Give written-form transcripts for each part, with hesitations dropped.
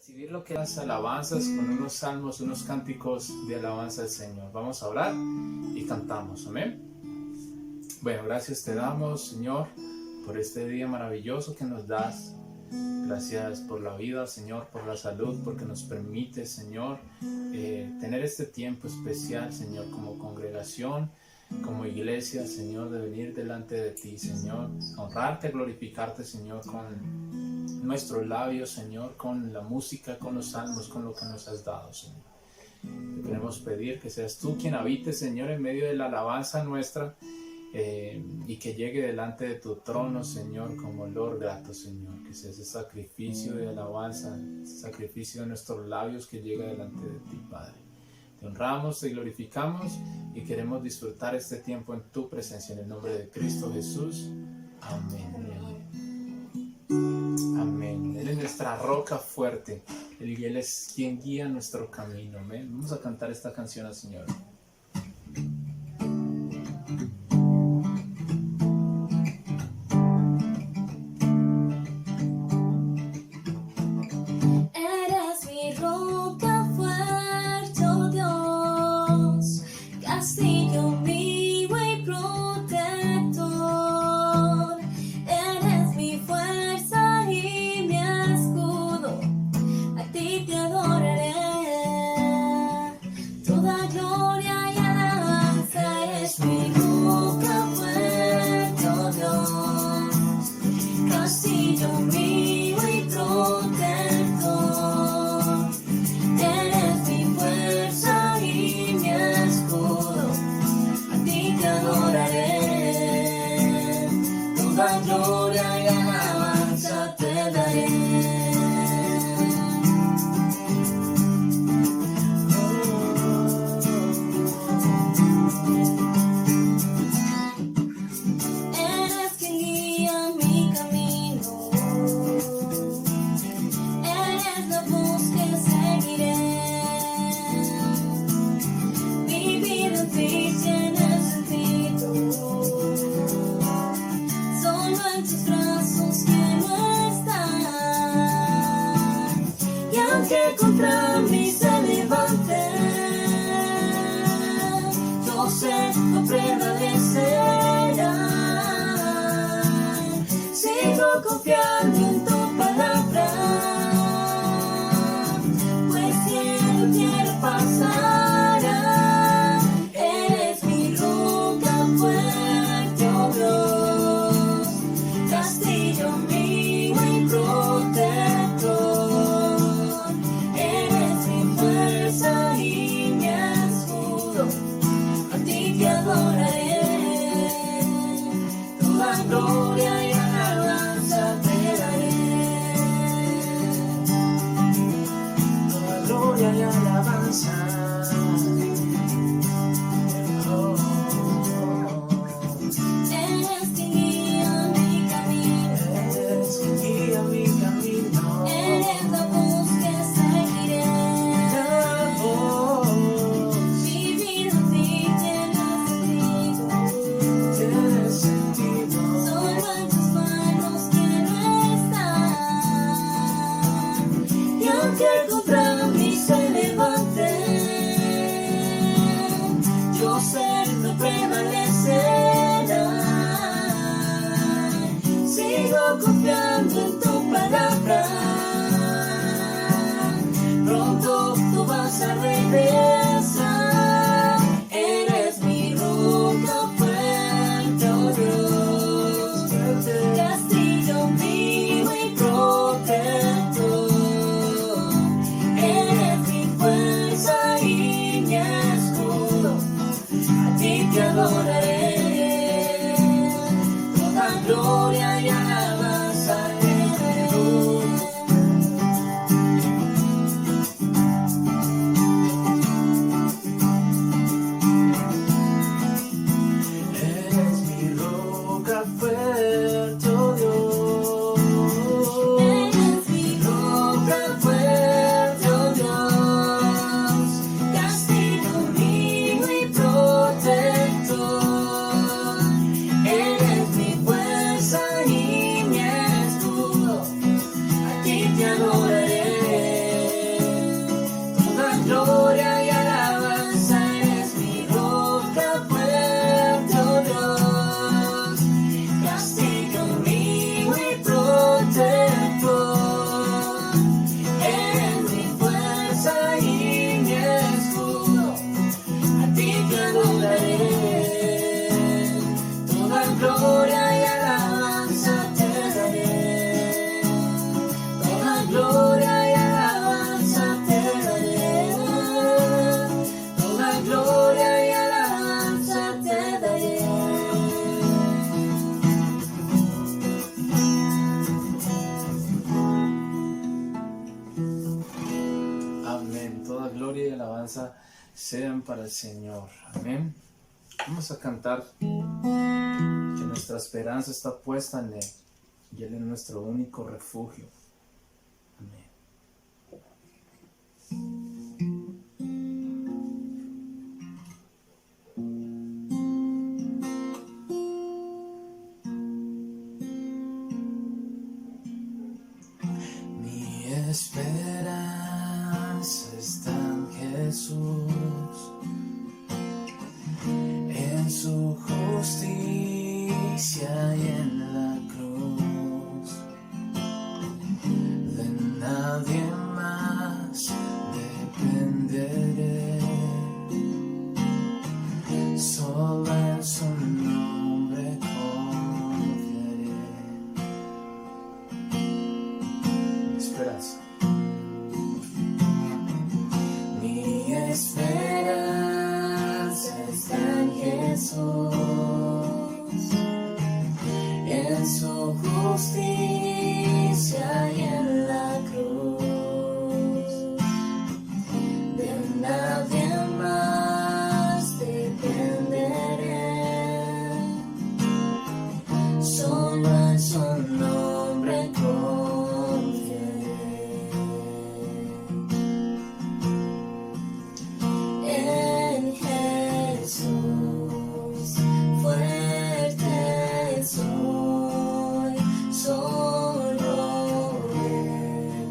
Recibir lo que las alabanzas con unos salmos, unos cánticos de alabanza al Señor. Vamos a orar y cantamos, amén. Bueno, gracias te damos, Señor, por este día maravilloso que nos das. Gracias por la vida, Señor, por la salud, porque nos permite, Señor, tener este tiempo especial, Señor, como congregación, como iglesia, Señor, de venir delante de ti, Señor, honrarte, glorificarte, Señor, con nuestros labios, Señor, con la música, con los salmos, con lo que nos has dado, Señor. Te queremos pedir que seas tú quien habite, Señor, en medio de la alabanza nuestra, y que llegue delante de tu trono, Señor, como olor grato, Señor, que sea ese sacrificio de alabanza, ese sacrificio de nuestros labios que llega delante de ti, Padre. Te honramos, te glorificamos y queremos disfrutar este tiempo en tu presencia, en el nombre de Cristo Jesús. Amén. Amén. Él es nuestra roca fuerte, Él es quien guía nuestro camino. Amén. Vamos a cantar esta canción al Señor. Que contra mí se levante, yo sé, no prevalecerá. Sigo confiando en tu palabra, pues cielo quiero pasará. Eres mi roca fuerte, oh Dios, castillo mío y protector. Y mi escudo, a ti te adoraré, toda gloria y alabanza te daré, toda gloria y alabanza. Eres quien guía mi camino, eres quien guía mi camino, eres la voz que seguiré. Que contra mí se levante, yo sé no prevalecerá. Sigo confiando en tu palabra, pronto tú vas a regresar. Eres mi roca fuerte, oh Dios, castillo mío y protector. Te adoraré, toda gloria y alabanza te daré. sean para el Señor. Amén. Vamos a cantar que nuestra esperanza está puesta en Él y Él es nuestro único refugio. Amén. Mi esperanza está en Jesús, en su justicia y en la cruz. De nadie más dependeré, solo en su nombre confiaré. Mi esperanza. Mi esperanza está en Jesús, en su justicia y en la cruz. De nadie más dependeré, solo en su nombre confiaré. En Jesús fuerte soy, solo Él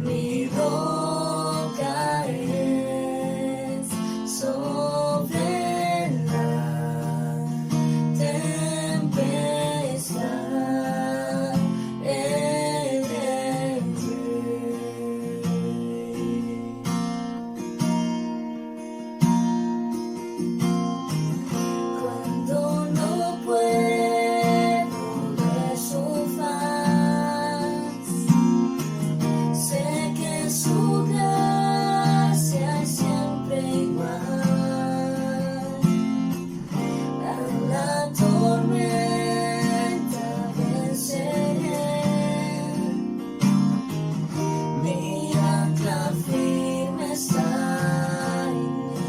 mi roca es, sobre la tempestad Él es Rey. Cuando no puedo ver su faz, sé que su gracia es siempre igual. A la tormenta venceré, mi ancla firme está en Él.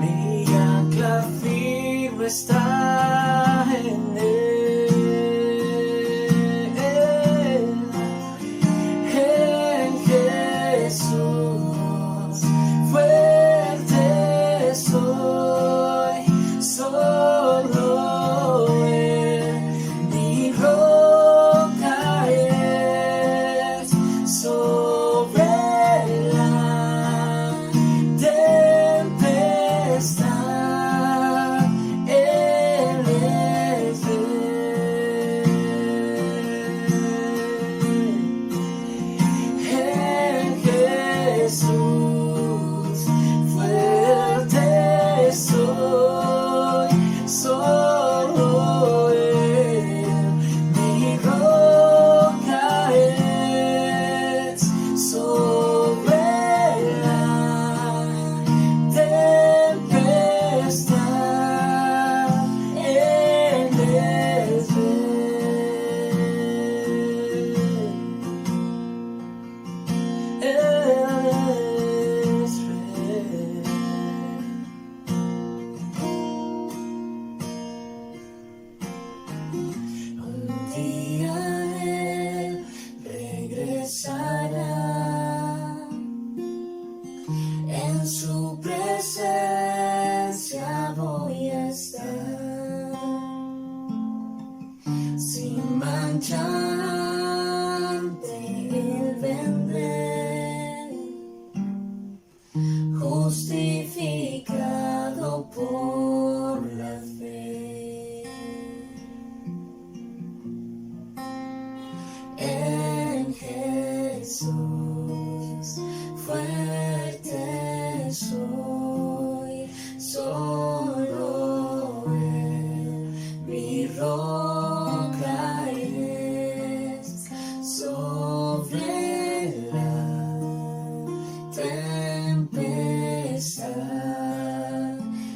Mi ancla firme está en Él. En Jesús fuerte soy, solo Él mi roca es, sobre la tempestad Él es Rey. En Jesús fuerte soy, solo Él mi roca es, sobre la tempestad Él es Rey. Él es Rey. Un día Él regresará, en su presencia voy a estar, sin mancha ante Él vendré, justificado por la fe. En Jesús fuerte soy, solo Él mi roca es, sobre la tempestad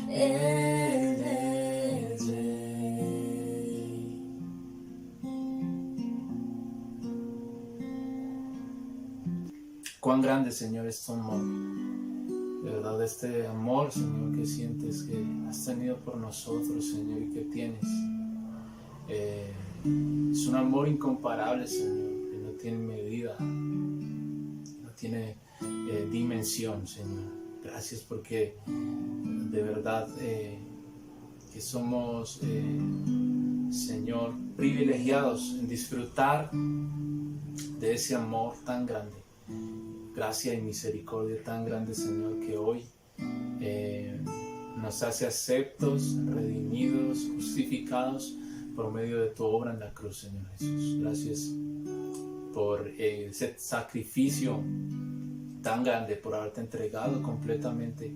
Él es Rey. cuán grande, Señor, es tu amor. De verdad, este amor, Señor, que sientes que has tenido por nosotros, Señor, y que tienes. Es un amor incomparable, Señor, que no tiene medida, no tiene dimensión, Señor. Gracias porque de verdad que somos, Señor, privilegiados en disfrutar de ese amor tan grande. Gracia y misericordia tan grande, Señor, que hoy nos hace aceptos, redimidos, justificados por medio de tu obra en la cruz, Señor Jesús. Gracias por ese sacrificio tan grande, por haberte entregado completamente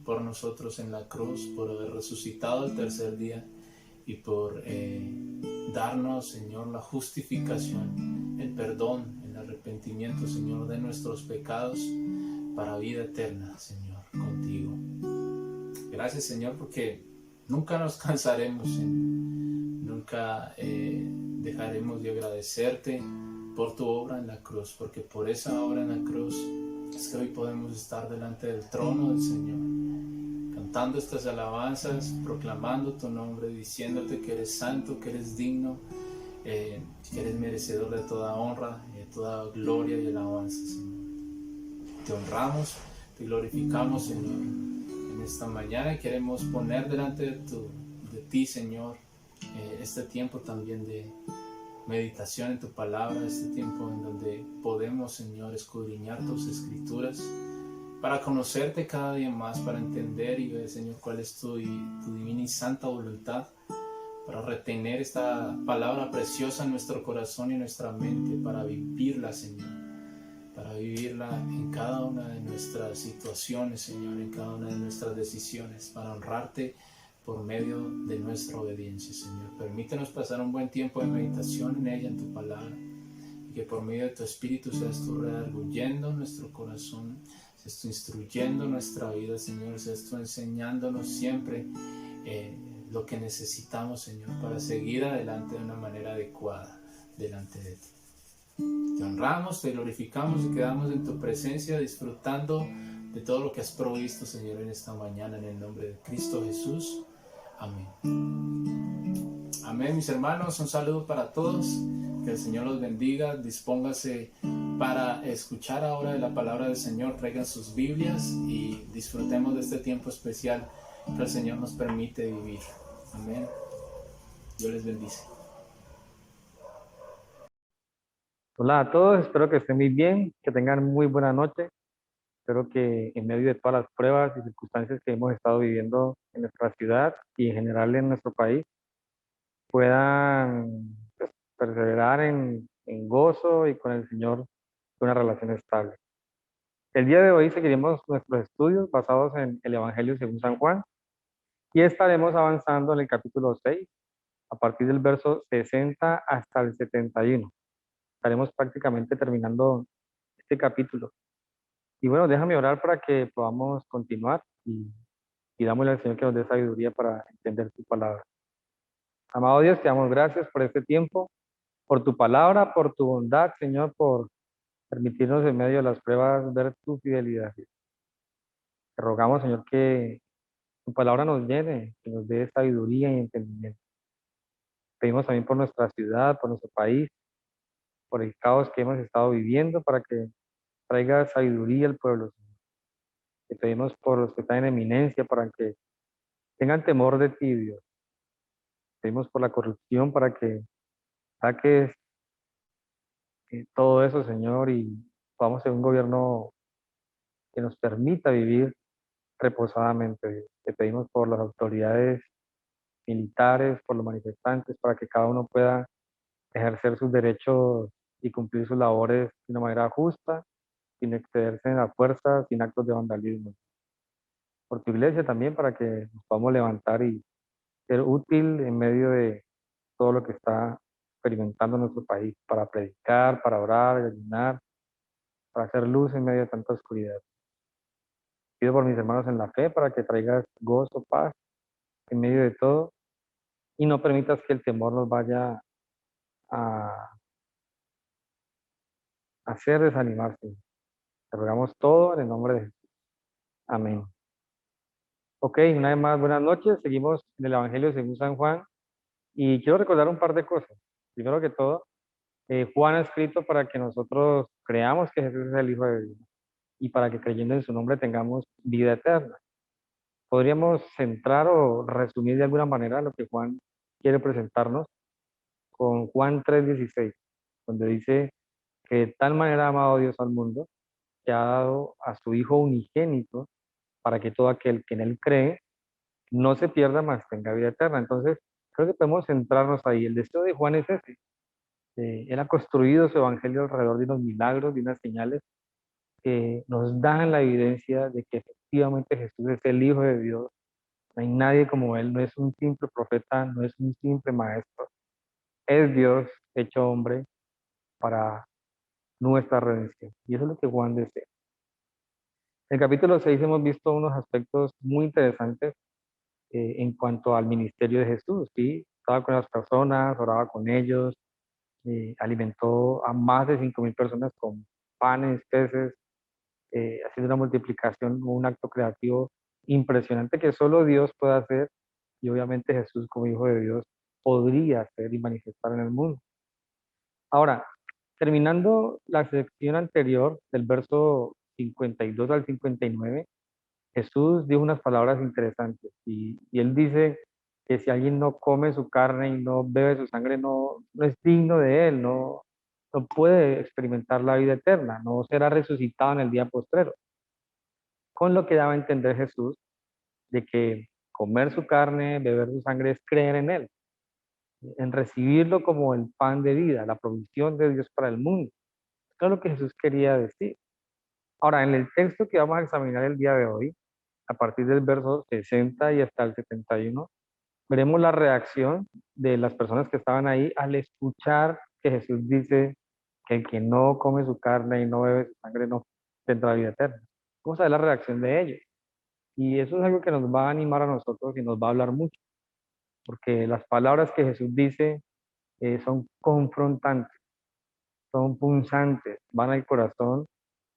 por nosotros en la cruz, por haber resucitado el tercer día y por darnos, Señor, la justificación, el perdón, el arrepentimiento, Señor, de nuestros pecados para vida eterna, Señor, contigo. Gracias, Señor, porque nunca nos cansaremos, nunca dejaremos de agradecerte por tu obra en la cruz, porque por esa obra en la cruz es que hoy podemos estar delante del trono del Señor, cantando estas alabanzas, proclamando tu nombre, diciéndote que eres santo, que eres digno, que eres merecedor de toda honra, de toda gloria y alabanza, Señor. Te honramos, te glorificamos, Señor, en esta mañana. Queremos poner delante de ti, Señor, este tiempo también de meditación en tu palabra, este tiempo en donde podemos, Señor, escudriñar tus escrituras para conocerte cada día más, para entender y ver, Señor, cuál es tu divina y santa voluntad, para retener esta palabra preciosa en nuestro corazón y en nuestra mente, para vivirla, Señor, para vivirla en cada una de nuestras situaciones, Señor, en cada una de nuestras decisiones, para honrarte por medio de nuestra obediencia, Señor. Permítenos pasar un buen tiempo de meditación en ella, en tu palabra, y que por medio de tu Espíritu seas tú redarguyendo nuestro corazón, seas tú instruyendo nuestra vida, Señor, seas tú enseñándonos siempre lo que necesitamos, Señor, para seguir adelante de una manera adecuada delante de ti. Te honramos, te glorificamos y quedamos en tu presencia disfrutando de todo lo que has provisto, Señor, en esta mañana, en el nombre de Cristo Jesús. Amén. Amén, mis hermanos. Un saludo para todos. Que el Señor los bendiga. Dispóngase para escuchar ahora de la palabra del Señor. Traigan sus Biblias y disfrutemos de este tiempo especial que el Señor nos permite vivir. Amén. Dios les bendice. Hola a todos, espero que estén muy bien, que tengan muy buena noche. Espero que en medio de todas las pruebas y circunstancias que hemos estado viviendo en nuestra ciudad y en general en nuestro país, puedan pues, perseverar en gozo y con el Señor una relación estable. El día de hoy seguiremos nuestros estudios basados en el Evangelio según San Juan y estaremos avanzando en el capítulo 6 a partir del verso 60 hasta el 71. Estaremos prácticamente terminando este capítulo. Y bueno, déjame orar para que podamos continuar y dámosle al Señor que nos dé sabiduría para entender tu palabra. Amado Dios, te damos gracias por este tiempo, por tu palabra, por tu bondad, Señor, por permitirnos en medio de las pruebas ver tu fidelidad. Te rogamos, Señor, que tu palabra nos llene, que nos dé sabiduría y entendimiento. Pedimos también por nuestra ciudad, por nuestro país, por el caos que hemos estado viviendo, para que traiga sabiduría al pueblo, Señor. Te pedimos por los que están en eminencia, para que tengan temor de ti, Dios. Pedimos por la corrupción, para que saques todo eso, Señor, y podamos tener un gobierno que nos permita vivir reposadamente, Dios. Te pedimos por las autoridades militares, por los manifestantes, para que cada uno pueda ejercer sus derechos y cumplir sus labores de una manera justa, sin excederse en la fuerza, sin actos de vandalismo. Por tu iglesia también, para que nos podamos levantar y ser útil en medio de todo lo que está experimentando nuestro país, para predicar, para orar, ayunar, para hacer luz en medio de tanta oscuridad. Pido por mis hermanos en la fe para que traigas gozo, paz en medio de todo y no permitas que el temor nos vaya a hacer desanimarse. Te rogamos todo en el nombre de Jesús. Amén. Ok, una vez más, buenas noches. Seguimos en el Evangelio según San Juan y quiero recordar un par de cosas. Primero que todo, Juan ha escrito para que nosotros creamos que Jesús es el Hijo de Dios y para que creyendo en su nombre tengamos vida eterna. Podríamos centrar o resumir de alguna manera lo que Juan quiere presentarnos con Juan 3:16, donde dice que de tal manera ha amado Dios al mundo que ha dado a su Hijo unigénito para que todo aquel que en él cree no se pierda, más tenga vida eterna. Entonces, creo que podemos centrarnos ahí. El deseo de Juan es ese. Él ha construido su evangelio alrededor de unos milagros, de unas señales que nos dan la evidencia de que efectivamente Jesús es el Hijo de Dios. No hay nadie como Él, no es un simple profeta, no es un simple maestro. Es Dios hecho hombre para nuestra redención. Y eso es lo que Juan desea. En el capítulo 6 hemos visto unos aspectos muy interesantes en cuanto al ministerio de Jesús, ¿sí? Estaba con las personas, oraba con ellos, alimentó a más de 5.000 personas con panes, peces, haciendo una multiplicación, un acto creativo impresionante que solo Dios puede hacer y obviamente Jesús como Hijo de Dios podría hacer y manifestar en el mundo. Ahora, terminando la sección anterior, del verso 52 al 59, Jesús dijo unas palabras interesantes y él dice que si alguien no come su carne y no bebe su sangre, no es digno de él, no puede experimentar la vida eterna, no será resucitado en el día postrero. Con lo que daba a entender Jesús de que comer su carne, beber su sangre es creer en él, en recibirlo como el pan de vida, la provisión de Dios para el mundo. Eso es lo que Jesús quería decir. Ahora, en el texto que vamos a examinar el día de hoy, a partir del verso 60 y hasta el 71, veremos la reacción de las personas que estaban ahí al escuchar que Jesús dice que el que no come su carne y no bebe su sangre no tendrá vida eterna. Vamos a ver la reacción de ellos. Y eso es algo que nos va a animar a nosotros y nos va a hablar mucho, porque las palabras que Jesús dice son confrontantes, son punzantes, van al corazón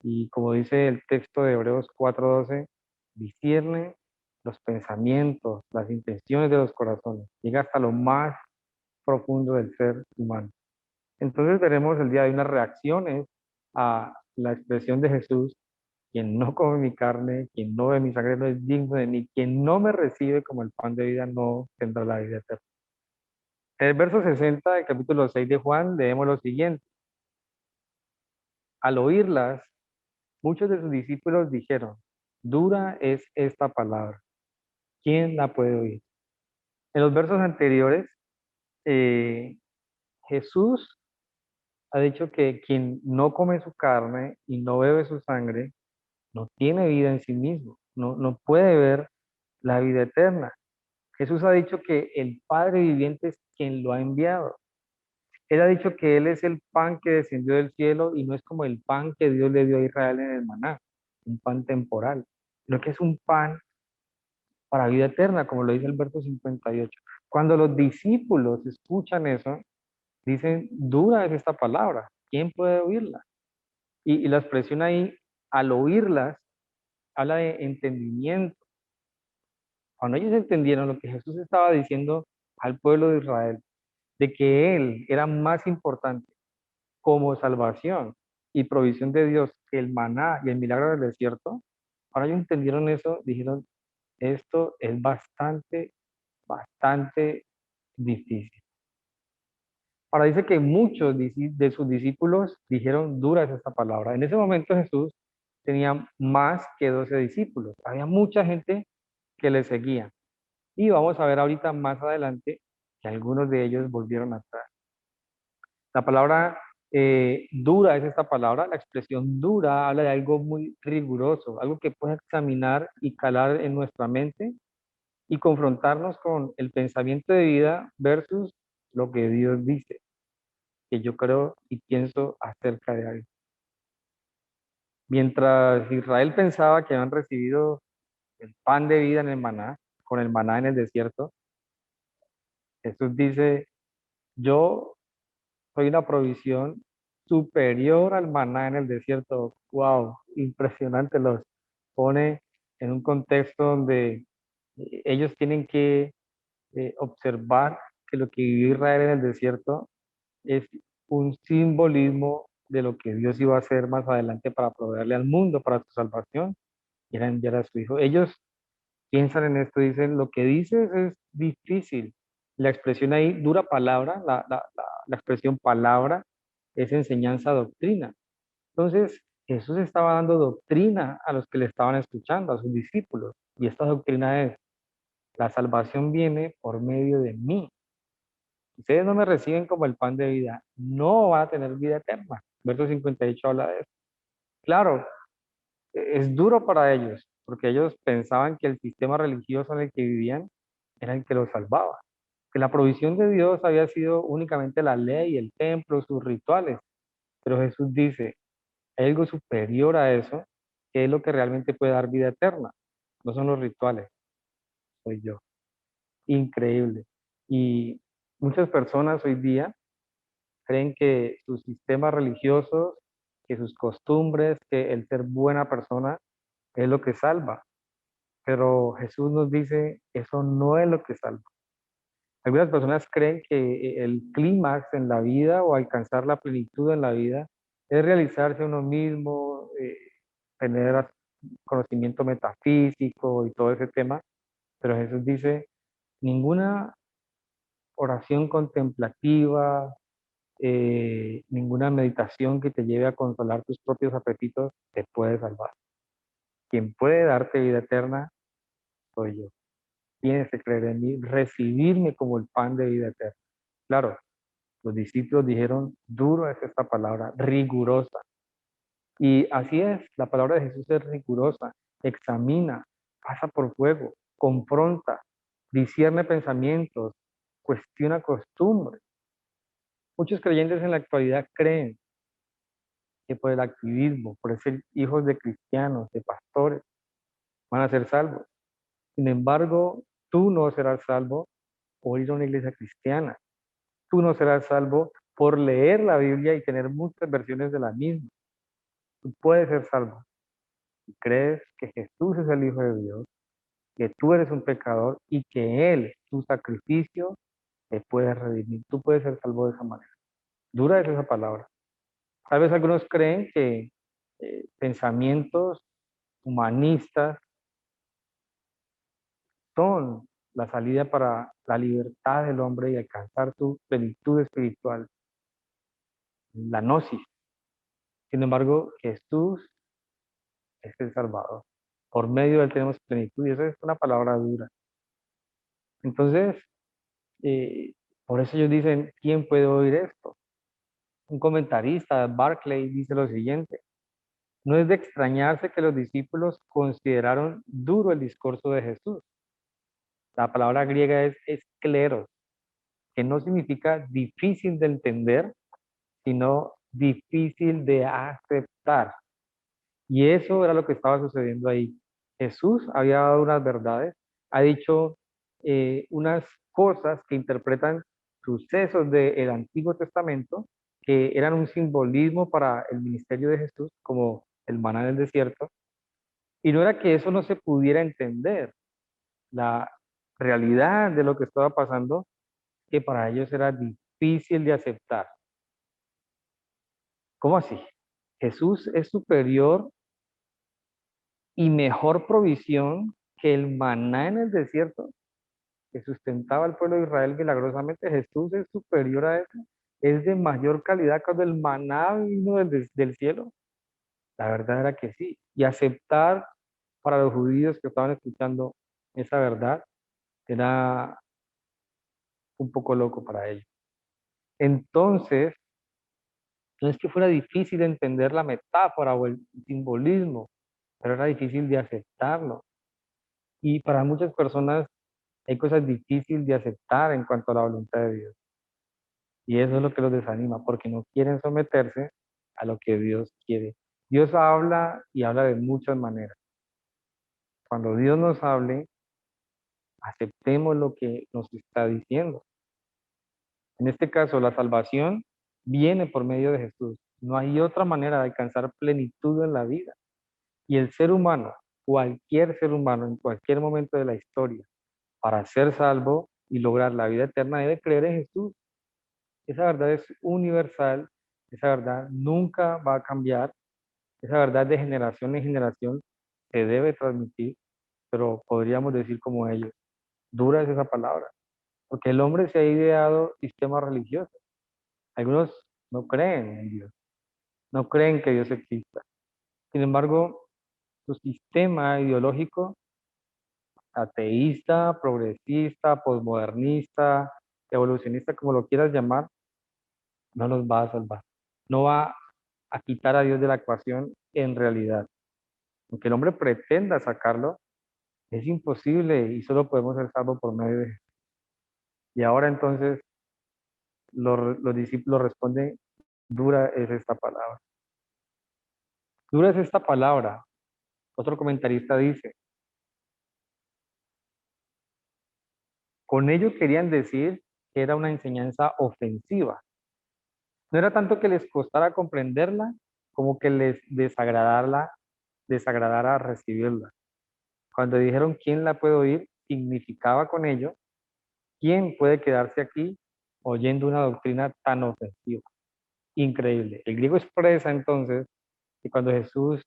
y como dice el texto de Hebreos 4:12, discierne los pensamientos, las intenciones de los corazones, llega hasta lo más profundo del ser humano. Entonces veremos el día de hoy unas reacciones a la expresión de Jesús: quien no come mi carne, quien no bebe mi sangre no es digno de mí, quien no me recibe como el pan de vida no tendrá la vida eterna. En el verso 60 del capítulo 6 de Juan leemos lo siguiente: al oírlas, muchos de sus discípulos dijeron, dura es esta palabra, ¿quién la puede oír? En los versos anteriores, eh, Jesús ha dicho que quien no come su carne y no bebe su sangre, no tiene vida en sí mismo, no puede ver la vida eterna. Jesús ha dicho que el Padre viviente es quien lo ha enviado. Él ha dicho que Él es el pan que descendió del cielo y no es como el pan que Dios le dio a Israel en el maná, un pan temporal, sino que es un pan para vida eterna, como lo dice el verso 58. Cuando los discípulos escuchan eso, dicen, dura es esta palabra, ¿quién puede oírla? Y la expresión ahí, al oírlas, habla de entendimiento. Cuando ellos entendieron lo que Jesús estaba diciendo al pueblo de Israel, de que Él era más importante como salvación y provisión de Dios que el maná y el milagro del desierto, ahora ellos entendieron eso, dijeron, esto es bastante difícil. Ahora dice que muchos de sus discípulos dijeron, dura es esta palabra. En ese momento Jesús tenía más que 12 discípulos. Había mucha gente que le seguía. Y vamos a ver ahorita más adelante que algunos de ellos volvieron atrás. La palabra dura es esta palabra. La expresión dura habla de algo muy riguroso, algo que puede examinar y calar en nuestra mente y confrontarnos con el pensamiento de vida versus lo que Dios dice, que yo creo y pienso acerca de algo. Mientras Israel pensaba que habían recibido el pan de vida en el maná, con el maná en el desierto, Jesús dice, yo soy una provisión superior al maná en el desierto. Wow, impresionante, los pone en un contexto donde ellos tienen que observar que lo que vivió Israel en el desierto es un simbolismo de lo que Dios iba a hacer más adelante para proveerle al mundo, para su salvación, y era enviar a su Hijo. Ellos piensan en esto, dicen, lo que dices es difícil. La expresión ahí, dura palabra, la expresión palabra es enseñanza, doctrina. Entonces, Jesús estaba dando doctrina a los que le estaban escuchando, a sus discípulos. Y esta doctrina es, la salvación viene por medio de mí. Ustedes no me reciben como el pan de vida, no va a tener vida eterna. Verso 58 habla de eso. Claro, es duro para ellos, porque ellos pensaban que el sistema religioso en el que vivían era el que los salvaba, que la provisión de Dios había sido únicamente la ley, el templo, sus rituales. Pero Jesús dice, hay algo superior a eso, que es lo que realmente puede dar vida eterna. No son los rituales, soy yo. Increíble. Y muchas personas hoy día creen que sus sistemas religiosos, que sus costumbres, que el ser buena persona es lo que salva. Pero Jesús nos dice, eso no es lo que salva. Algunas personas creen que el clímax en la vida o alcanzar la plenitud en la vida es realizarse uno mismo, tener conocimiento metafísico y todo ese tema. Pero Jesús dice, ninguna oración contemplativa, ninguna meditación que te lleve a controlar tus propios apetitos te puede salvar. Quien puede darte vida eterna soy yo. Tienes que creer en mí, recibirme como el pan de vida eterna. Claro, los discípulos dijeron, duro es esta palabra, rigurosa. Y así es, la palabra de Jesús es rigurosa, examina, pasa por fuego, confronta, discierne pensamientos, cuestiona costumbres. Muchos creyentes en la actualidad creen que por el activismo, por ser hijos de cristianos, de pastores, van a ser salvos. Sin embargo, tú no serás salvo por ir a una iglesia cristiana. Tú no serás salvo por leer la Biblia y tener muchas versiones de la misma. Tú puedes ser salvo si crees que Jesús es el Hijo de Dios, que tú eres un pecador y que Él, su sacrificio, te puede redimir. Tú puedes ser salvo de esa manera. Dura es esa palabra. Tal vez algunos creen que pensamientos humanistas son la salida para la libertad del hombre y alcanzar su plenitud espiritual, la gnosis. Sin embargo, Jesús es el Salvador. Por medio de él tenemos plenitud y eso es una palabra dura. Entonces, eh, por eso ellos dicen, ¿quién puede oír esto? Un comentarista, Barclay, dice lo siguiente, no es de extrañarse que los discípulos consideraron duro el discurso de Jesús. La palabra griega es escleros, que no significa difícil de entender, sino difícil de aceptar. Y eso era lo que estaba sucediendo ahí. Jesús había dado unas verdades, ha dicho unas cosas que interpretan sucesos del Antiguo Testamento, que eran un simbolismo para el ministerio de Jesús, como el maná en el desierto, y no era que eso no se pudiera entender, la realidad de lo que estaba pasando, que para ellos era difícil de aceptar. ¿Cómo así? Jesús es superior y mejor provisión que el maná en el desierto que sustentaba al pueblo de Israel milagrosamente. Jesús es superior a eso. Es de mayor calidad cuando el maná vino del cielo. La verdad era que sí. Y aceptar para los judíos que estaban escuchando esa verdad era un poco loco para ellos. Entonces, no es que fuera difícil entender la metáfora o el simbolismo, pero era difícil de aceptarlo. Y para muchas personas hay cosas difíciles de aceptar en cuanto a la voluntad de Dios. Y eso es lo que los desanima, porque no quieren someterse a lo que Dios quiere. Dios habla y habla de muchas maneras. Cuando Dios nos hable, aceptemos lo que nos está diciendo. En este caso, la salvación viene por medio de Jesús. No hay otra manera de alcanzar plenitud en la vida. Y el ser humano, cualquier ser humano, en cualquier momento de la historia, para ser salvo y lograr la vida eterna, debe creer en Jesús. Esa verdad es universal, esa verdad nunca va a cambiar, esa verdad de generación en generación se debe transmitir, pero podríamos decir como ellos, dura es esa palabra, porque el hombre se ha ideado sistemas religiosos. Algunos no creen en Dios, no creen que Dios exista. Sin embargo, su sistema ideológico, ateísta, progresista, posmodernista, evolucionista, como lo quieras llamar, no nos va a salvar. No va a quitar a Dios de la ecuación en realidad. Aunque el hombre pretenda sacarlo, es imposible y solo podemos ser salvos por medio de Jesús. Y ahora entonces los discípulos responden, dura es esta palabra. Dura es esta palabra. Otro comentarista dice, con ello querían decir que era una enseñanza ofensiva. No era tanto que les costara comprenderla, como que les desagradara recibirla. Cuando dijeron quién la puede oír, significaba con ello quién puede quedarse aquí oyendo una doctrina tan ofensiva. Increíble. El griego expresa entonces que cuando Jesús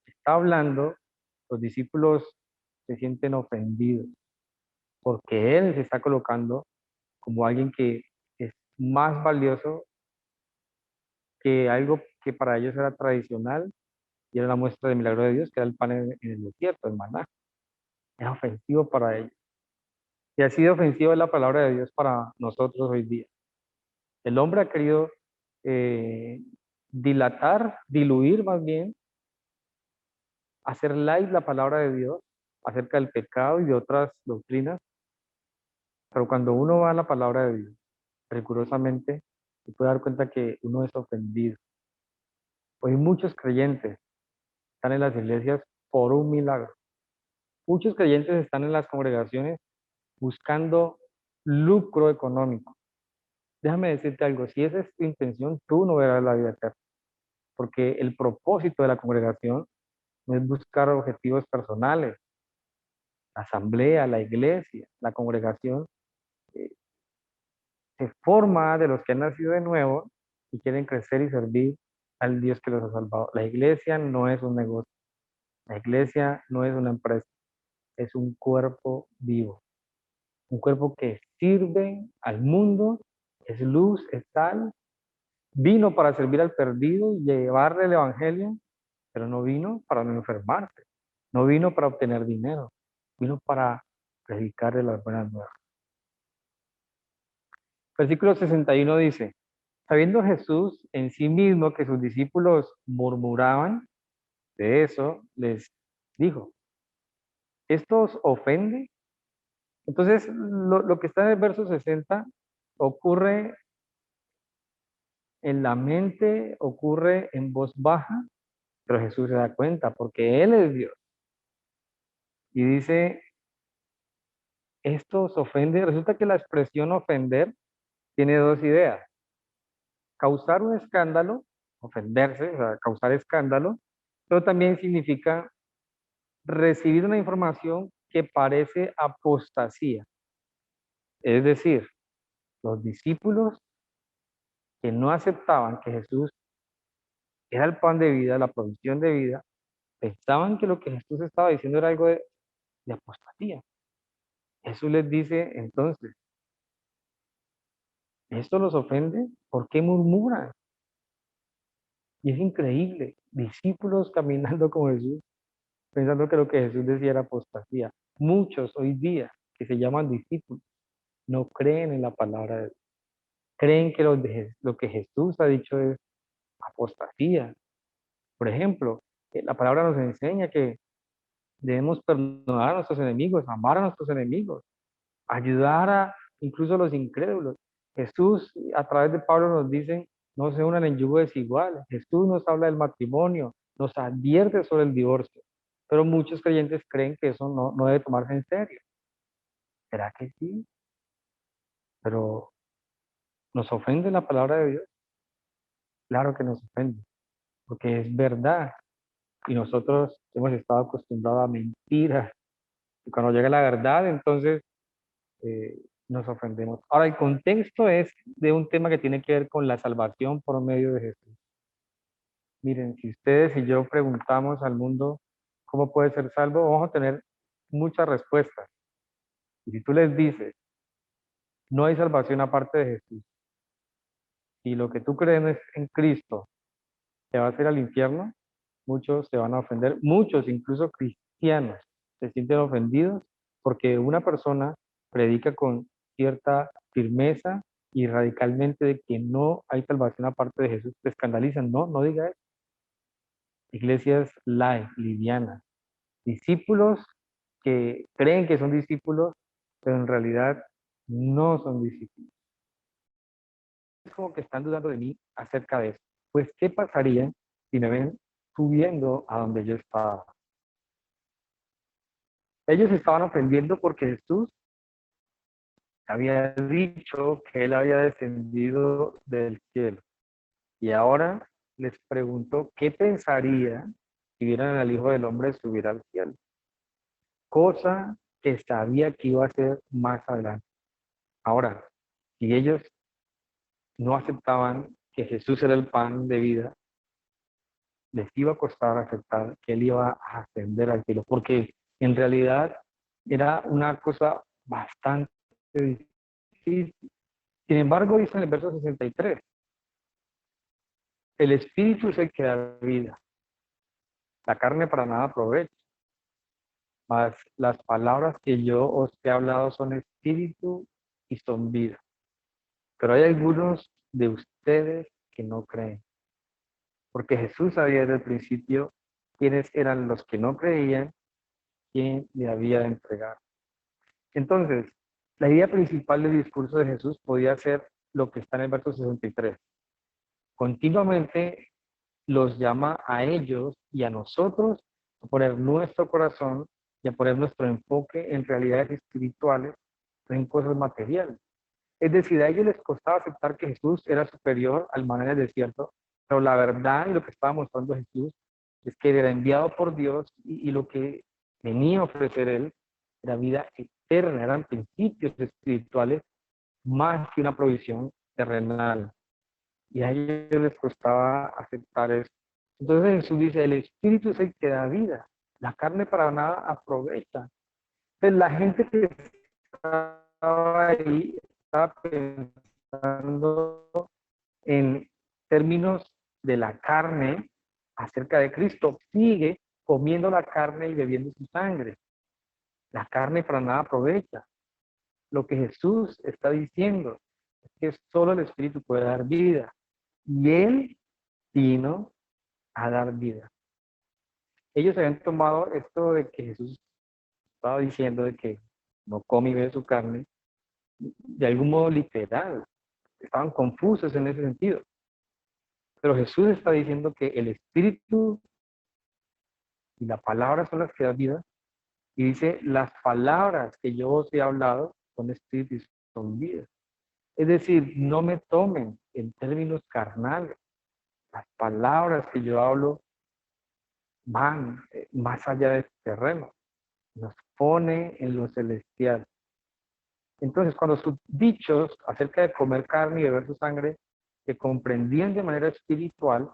está hablando, los discípulos se sienten ofendidos porque Él se está colocando como alguien que es más valioso que algo que para ellos era tradicional y era la muestra del milagro de Dios, que era el pan en el desierto, el maná. Era ofensivo para ellos. Y así de ofensiva es la palabra de Dios para nosotros hoy día. El hombre ha querido dilatar, diluir más bien, hacer light la palabra de Dios acerca del pecado y de otras doctrinas, pero cuando uno va a la palabra de Dios, rigurosamente, se puede dar cuenta que uno es ofendido. Hoy muchos creyentes están en las iglesias por un milagro. Muchos creyentes están en las congregaciones buscando lucro económico. Déjame decirte algo, si esa es tu intención, tú no verás la vida eterna, porque el propósito de la congregación no es buscar objetivos personales. La asamblea, la iglesia, la congregación eh, se forma de los que han nacido de nuevo y quieren crecer y servir al Dios que los ha salvado. La iglesia no es un negocio, la iglesia no es una empresa, es un cuerpo vivo, un cuerpo que sirve al mundo, es luz, es sal, vino para servir al perdido y llevarle el evangelio, pero no vino para no enfermarse, no vino para obtener dinero, vino para predicarle las buenas nuevas. Versículo 61 dice, sabiendo Jesús en sí mismo que sus discípulos murmuraban de eso, les dijo, ¿esto os ofende? Entonces, lo que está en el verso 60 ocurre en la mente, ocurre en voz baja, pero Jesús se da cuenta porque Él es Dios. Y dice, ¿esto os ofende? Resulta que la expresión ofender tiene dos ideas. Causar un escándalo, ofenderse, o sea, causar escándalo, pero también significa recibir una información que parece apostasía. Es decir, los discípulos que no aceptaban que Jesús era el pan de vida, la provisión de vida, pensaban que lo que Jesús estaba diciendo era algo de apostasía. Jesús les dice entonces, ¿esto los ofende? ¿Por qué murmuran? Y es increíble, discípulos caminando con Jesús, pensando que lo que Jesús decía era apostasía. Muchos hoy día que se llaman discípulos no creen en la palabra de Dios. Creen que lo que Jesús ha dicho es apostasía. Por ejemplo, la palabra nos enseña que debemos perdonar a nuestros enemigos, amar a nuestros enemigos, ayudar a incluso a los incrédulos. Jesús, a través de Pablo, nos dice, no se unan en yugo desigual. Jesús nos habla del matrimonio, nos advierte sobre el divorcio. Pero muchos creyentes creen que eso no debe tomarse en serio. ¿Será que sí? Pero nos ofende la palabra de Dios. claro que nos ofende, porque es verdad. Y nosotros hemos estado acostumbrados a mentiras. Y cuando llega la verdad, entonces nos ofendemos. Ahora, el contexto es de un tema que tiene que ver con la salvación por medio de Jesús. Miren, si ustedes y yo preguntamos al mundo cómo puede ser salvo, vamos a tener muchas respuestas. Y si tú les dices, no hay salvación aparte de Jesús, y lo que tú crees en Cristo te va a hacer al infierno, muchos se van a ofender, muchos, incluso cristianos, se sienten ofendidos porque una persona predica con cierta firmeza y radicalmente de que no hay salvación aparte de Jesús, te escandalizan. No, no diga eso. Iglesias light, livianas, discípulos que creen que son discípulos, pero en realidad no son discípulos. Es como que están dudando de mí acerca de eso. Pues, ¿qué pasaría si me ven subiendo a donde yo estaba? Ellos estaban ofendiendo porque Jesús había dicho que él había descendido del cielo. Y ahora les pregunto, ¿qué pensaría si vieran al Hijo del Hombre subir al cielo? Cosa que sabía que iba a ser más adelante. Ahora, si ellos no aceptaban que Jesús era el pan de vida, les iba a costar aceptar que él iba a ascender al cielo, porque en realidad era una cosa bastante difícil. Sin embargo, dice en el verso 63, el espíritu es el que da vida, la carne para nada aprovecha, mas las palabras que yo os he hablado son espíritu y son vida. Pero hay algunos de ustedes que no creen, porque Jesús sabía desde el principio quiénes eran los que no creían, quién le había de entregar. Entonces, la idea principal del discurso de Jesús podía ser lo que está en el verso 63. Continuamente los llama a ellos y a nosotros a poner nuestro corazón y a poner nuestro enfoque en realidades espirituales, no en cosas materiales. Es decir, a ellos les costaba aceptar que Jesús era superior al maná del desierto, pero la verdad y lo que estaba mostrando Jesús es que era enviado por Dios y lo que venía a ofrecer él era vida eterna, eran principios espirituales más que una provisión terrenal. Y a ellos les costaba aceptar eso. Entonces Jesús dice, el espíritu es el que da vida, la carne para nada aprovecha. Entonces la gente que estaba ahí estaba pensando en términos de la carne acerca de Cristo. Sigue comiendo la carne y bebiendo su sangre. La carne para nada aprovecha. Lo que Jesús está diciendo es que solo el Espíritu puede dar vida. Y Él vino a dar vida. Ellos habían tomado esto de que Jesús estaba diciendo de que no come y bebe su carne, de algún modo literal. Estaban confusos en ese sentido. Pero Jesús está diciendo que el Espíritu y la palabra son las que dan vida. Y dice, las palabras que yo os he hablado son espíritu y son vida. Es decir, no me tomen en términos carnales. Las palabras que yo hablo van más allá de este terreno. Nos pone en lo celestial. Entonces, cuando sus dichos acerca de comer carne y beber su sangre se comprendían de manera espiritual,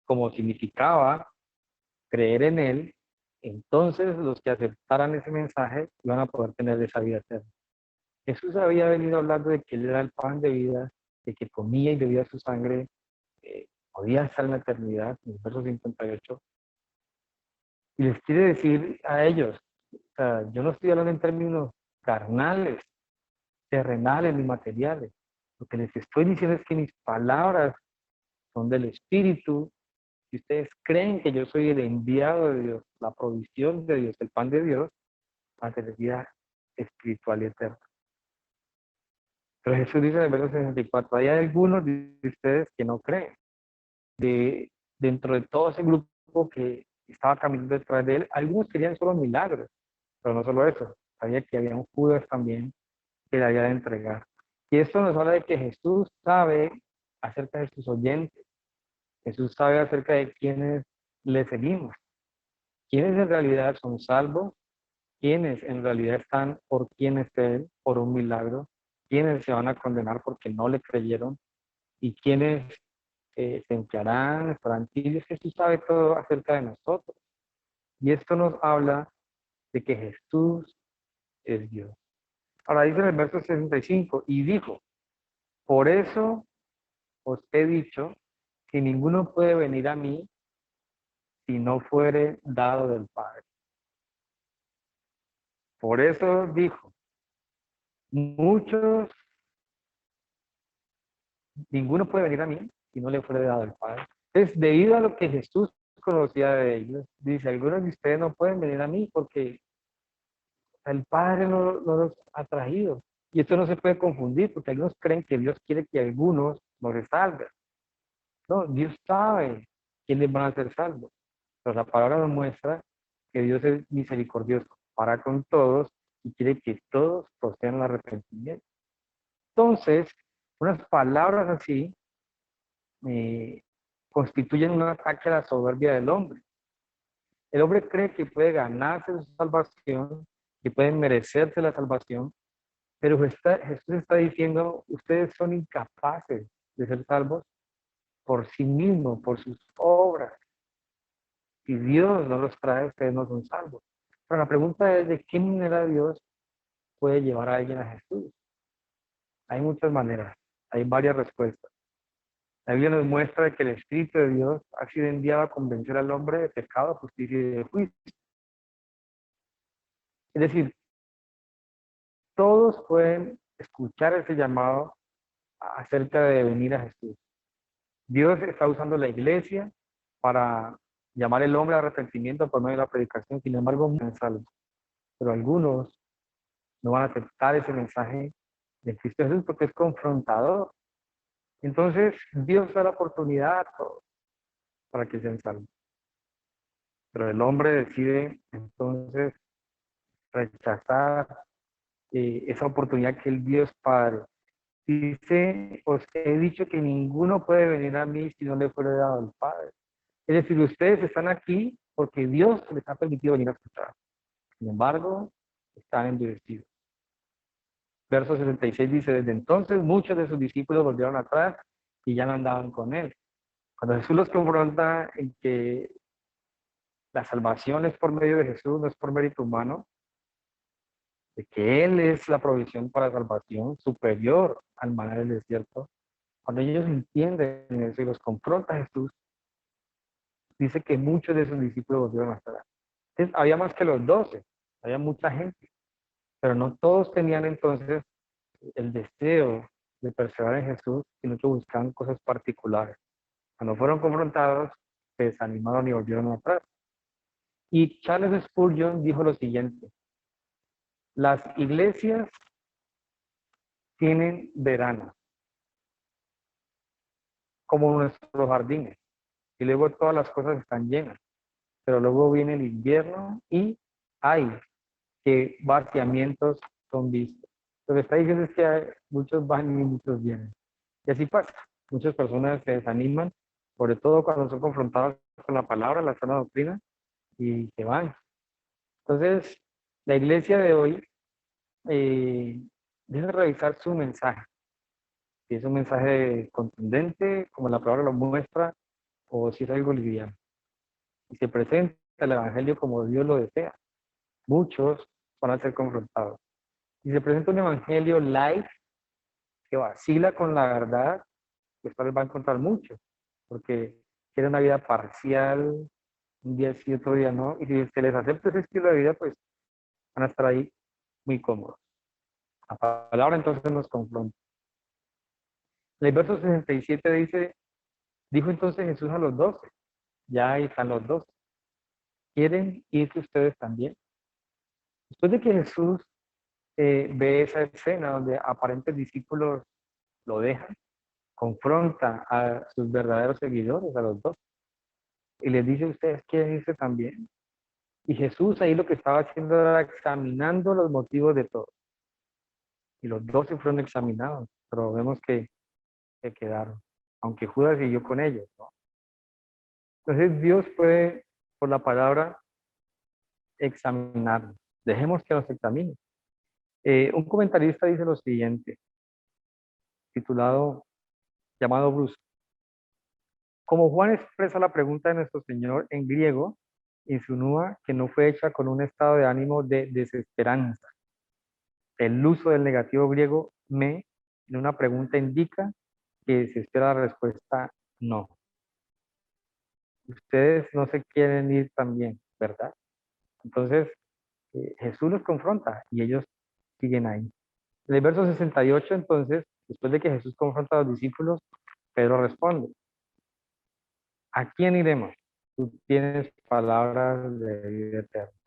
como significaba creer en él, entonces los que aceptaran ese mensaje iban a poder tener esa vida eterna. Jesús había venido hablando de que él era el pan de vida, de que comía y bebía su sangre, podía estar en la eternidad, en el verso 58. Y les quiere decir a ellos, o sea, yo no estoy hablando en términos carnales, terrenales ni materiales. Lo que les estoy diciendo es que mis palabras son del Espíritu. Si ustedes creen que yo soy el enviado de Dios, la provisión de Dios, el pan de Dios, para tener vida espiritual y eterna. Pero Jesús dice en el verso 64, hay algunos de ustedes que no creen. Dentro de todo ese grupo que estaba caminando detrás de él, algunos querían solo milagros, pero no solo eso, sabía que había un Judas también que le había de entregar. Y esto nos habla de que Jesús sabe acerca de sus oyentes. Jesús sabe acerca de quienes le seguimos, quienes en realidad son salvos, quienes en realidad están por quien es Él, por un milagro, quienes se van a condenar porque no le creyeron y quienes se enfriarán, estarán tibios. Jesús sabe todo acerca de nosotros. Y esto nos habla de que Jesús es Dios. Ahora dice en el verso 65, y dijo, por eso os he dicho que ninguno puede venir a mí si no fuere dado del Padre. Por eso dijo, muchos, ninguno puede venir a mí si no le fuere dado del Padre. Entonces, debido a lo que Jesús conocía de ellos, dice, algunos de ustedes no pueden venir a mí porque el Padre no los ha traído. Y esto no se puede confundir porque algunos creen que Dios quiere que algunos no se salven. No, Dios sabe quiénes van a ser salvos. Pero la palabra nos muestra que Dios es misericordioso para con todos y quiere que todos procedan al arrepentimiento. Entonces, unas palabras así constituyen un ataque a la soberbia del hombre. El hombre cree que puede ganarse su salvación, que puede merecerse la salvación, pero Jesús está diciendo, ustedes son incapaces de ser salvos por sí mismos, por sus obras. Si Dios no los trae, ustedes no son salvos. Pero la pregunta es, ¿de qué manera Dios puede llevar a alguien a Jesús? Hay muchas maneras, hay varias respuestas. La Biblia nos muestra que el Espíritu de Dios ha sido enviado a convencer al hombre de pecado, justicia y de juicio. Es decir, todos pueden escuchar ese llamado acerca de venir a Jesús. Dios está usando la iglesia para llamar al hombre al arrepentimiento por medio de la predicación, sin embargo, no son salvos. Pero algunos no van a aceptar ese mensaje de Cristo Jesús porque es confrontador. Entonces, Dios da la oportunidad a todos para que sean salvos. Pero el hombre decide entonces rechazar esa oportunidad que el Dios Padre. Dice, os he dicho que ninguno puede venir a mí si no le fuera dado al Padre. Es decir, ustedes están aquí porque Dios les ha permitido venir a escuchar. Sin embargo, están endurecidos. Verso 66 dice, desde entonces muchos de sus discípulos volvieron atrás y ya no andaban con él. Cuando Jesús los confronta en que la salvación es por medio de Jesús, no es por mérito humano, de que Él es la provisión para la salvación superior al maná del desierto, cuando ellos entienden eso y los confronta Jesús, dice que muchos de sus discípulos volvieron atrás. Entonces, había más que los 12, había mucha gente, pero no todos tenían entonces el deseo de perseverar en Jesús, sino que buscaban cosas particulares. Cuando fueron confrontados, se desanimaron y volvieron atrás. Y Charles Spurgeon dijo lo siguiente, las iglesias tienen veranos, como nuestros jardines, y luego todas las cosas están llenas, pero luego viene el invierno y hay que vaciamientos son vistos. Lo que está diciendo es que muchos van y muchos vienen. Y así pasa. Muchas personas se desaniman, sobre todo cuando son confrontados con la palabra, la sana doctrina, y se van. Entonces, la iglesia de hoy debe revisar su mensaje. Si es un mensaje contundente, como la palabra lo muestra, o si es algo liviano. Y se presenta el evangelio como Dios lo desea. Muchos van a ser confrontados. Si se presenta un evangelio light, que vacila con la verdad, pues tal vez va a encontrar mucho, porque quiere una vida parcial, un día sí, otro día no, y si se les acepta ese estilo de vida, pues van a estar ahí muy cómodos. La palabra entonces nos confronta. El verso 67 dice, dijo entonces Jesús a los 12, ya ahí están los 12. ¿Quieren irse ustedes también? Después de que Jesús ve esa escena donde aparentes discípulos lo dejan, confronta a sus verdaderos seguidores, a los 12, y les dice, ¿ustedes quieren irse también? Y Jesús ahí lo que estaba haciendo era examinando los motivos de todos. Y los 12 fueron examinados, pero vemos que se quedaron. aunque Judas siguió con ellos, ¿no? Entonces Dios puede, por la palabra, examinarnos. Dejemos que nos examine. Un comentarista dice lo siguiente, titulado, llamado Bruce. Como Juan expresa la pregunta de nuestro Señor en griego, insinúa que no fue hecha con un estado de ánimo de desesperanza. El uso del negativo griego me en una pregunta indica que se espera la respuesta no. Ustedes no se quieren ir también, ¿verdad? Entonces, Jesús los confronta y ellos siguen ahí. En el verso 68, entonces, después de que Jesús confronta a los discípulos, Pedro responde, ¿a quién iremos? Tú tienes palabras de vida eterna.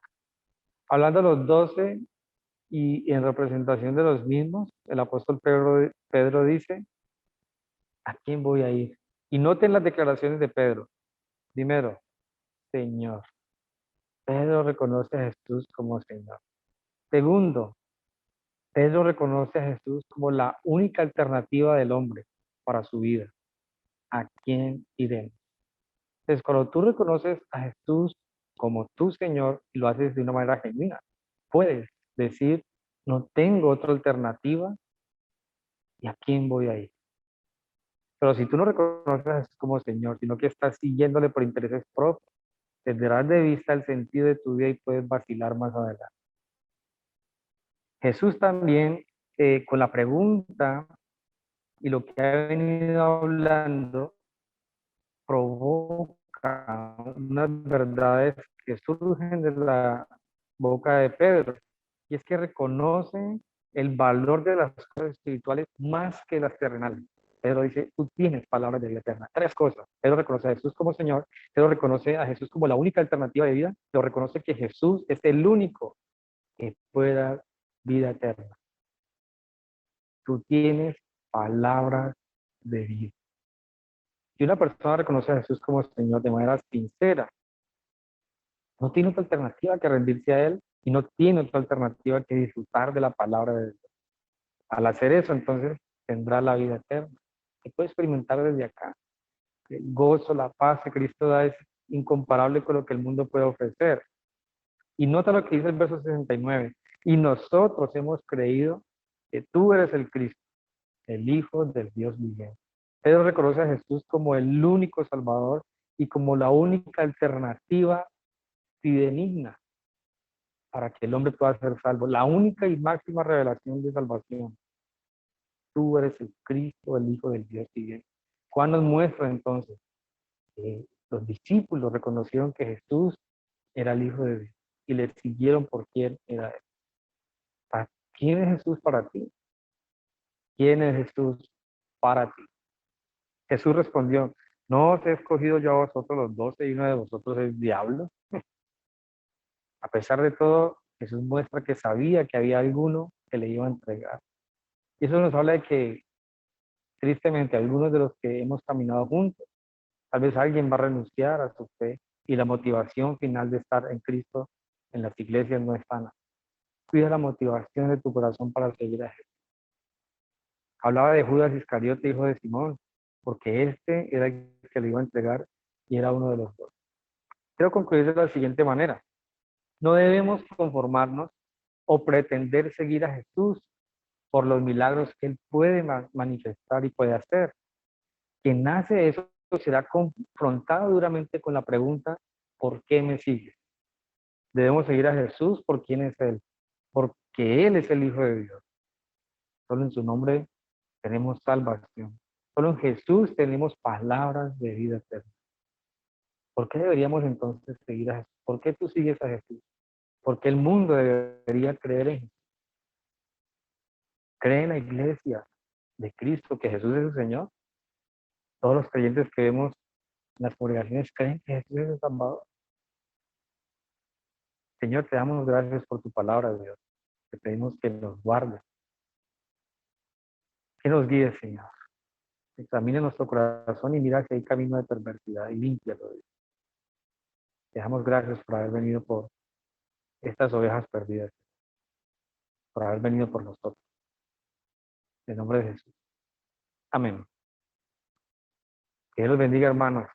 Hablando de los 12 y en representación de los mismos, el apóstol Pedro dice, ¿a quién voy a ir? Y noten las declaraciones de Pedro. Primero, Señor. Pedro reconoce a Jesús como Señor. Segundo, Pedro reconoce a Jesús como la única alternativa del hombre para su vida. ¿A quién iremos? Entonces, cuando tú reconoces a Jesús como tu Señor y lo haces de una manera genuina, puedes decir, no tengo otra alternativa y a quién voy a ir. Pero si tú no reconoces a Jesús como Señor, sino que estás siguiéndole por intereses propios, perderás de vista el sentido de tu vida y puedes vacilar más adelante. Jesús también, con la pregunta y lo que ha venido hablando, provoca unas verdades que surgen de la boca de Pedro. Y es que reconoce el valor de las cosas espirituales más que las terrenales. Pedro dice, tú tienes palabras de vida eterna. Tres cosas. Pedro reconoce a Jesús como Señor, Pedro reconoce a Jesús como la única alternativa de vida, pero reconoce que Jesús es el único que puede dar vida eterna. Tú tienes palabras de vida. Si una persona reconoce a Jesús como Señor de manera sincera, no tiene otra alternativa que rendirse a Él y no tiene otra alternativa que disfrutar de la palabra de Dios. Al hacer eso, entonces, tendrá la vida eterna. Se puede experimentar desde acá. El gozo, la paz que Cristo da es incomparable con lo que el mundo puede ofrecer. Y nota lo que dice el verso 69. Y nosotros hemos creído que tú eres el Cristo, el Hijo del Dios viviente. Pedro reconoce a Jesús como el único Salvador y como la única alternativa fidedigna para que el hombre pueda ser salvo. La única y máxima revelación de salvación. Tú eres el Cristo, el Hijo del Dios viviente. Juan nos muestra entonces que los discípulos reconocieron que Jesús era el Hijo de Dios y le siguieron por quién era Él. ¿Quién es Jesús para ti? ¿Quién es Jesús para ti? Jesús respondió, ¿no os he escogido yo a vosotros los 12 y uno de vosotros es diablo? A pesar de todo, Jesús muestra que sabía que había alguno que le iba a entregar. Y eso nos habla de que, tristemente, algunos de los que hemos caminado juntos, tal vez alguien va a renunciar a su fe y la motivación final de estar en Cristo en las iglesias no es sana. Cuida la motivación de tu corazón para seguir a Jesús. Hablaba de Judas Iscariote, hijo de Simón, porque este era el que le iba a entregar y era uno de los dos. Quiero concluir de la siguiente manera. No debemos conformarnos o pretender seguir a Jesús por los milagros que Él puede manifestar y puede hacer. Quien hace eso será confrontado duramente con la pregunta, ¿por qué me sigues? Debemos seguir a Jesús por quién es Él, porque Él es el Hijo de Dios. Solo en su nombre tenemos salvación. Solo en Jesús tenemos palabras de vida eterna. ¿Por qué deberíamos entonces seguir a Jesús? ¿Por qué tú sigues a Jesús? ¿Por qué el mundo debería creer en Jesús? Cree en la iglesia de Cristo, que Jesús es el Señor. Todos los creyentes que vemos en las congregaciones creen que Jesús es el Salvador. Señor, te damos gracias por tu palabra, Dios. Te pedimos que nos guardes, que nos guíes, Señor. Examine nuestro corazón y mira si hay camino de perversidad y límpialo, Dios. Te damos gracias por haber venido por estas ovejas perdidas, por haber venido por nosotros. En nombre de Jesús. Amén. Que Dios los bendiga, hermanos.